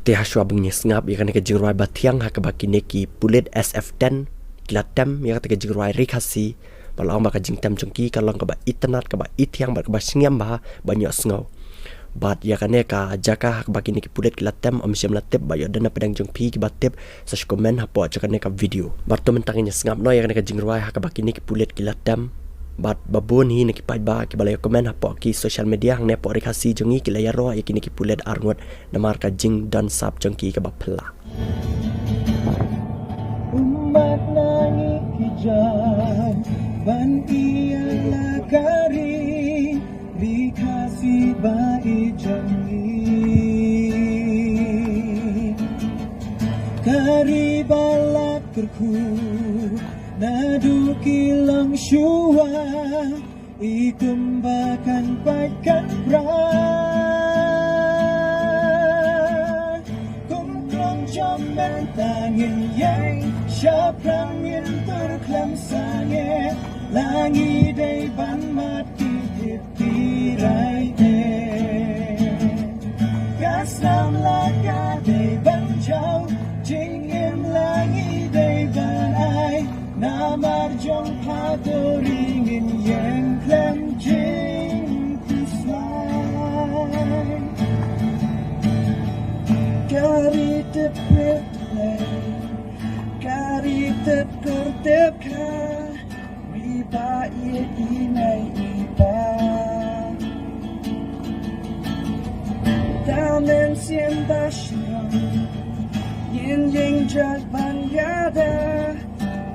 Tiha shua bengnya sengap ya kan ke jingruai batiang ha ke baki neki pulit SF10 kilatem ya kan ke jingruai rikasi balang baka jingtem jengki kalong ke ba internet ke ba itiang ba ke ba singiam ba banyak sengau bat ya kan ka jaka ha ke baki neki pulit kilatem om siam latep ba ya dana pedang jengpi ki batep sa komen ha po jaka ka video bat to mentangnya sengap no ya kan ke jingruai ha ke baki neki pulit kilatem bat babun hi neki pai ba ki balai komen hapo ki social media hang ne po rekasi jongi ki layar ro ki neki pulet arngot namar ka jing dan sap jengki ka bapla umat nangi hijab ban ialah kari dikasih bai jongi kari balak kerku nadu kilang shua ikum bahkan pakan bra kumplong jom bentangin yang syapran yin terklam sange langi day ban mati tirai kasam laga day ban jauh jingim langi day ban ai namar jong padoringin yang klem jing kuslai kari tepet kari tepet tepka riba ye inai iba damen sien basyong yin yang jadban yada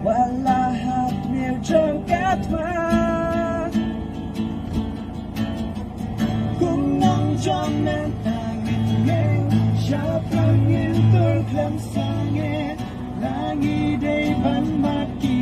Walahat mirjong katma Kung nang jom mentangin yang Siapang yang terklam sangit Langi day ban mati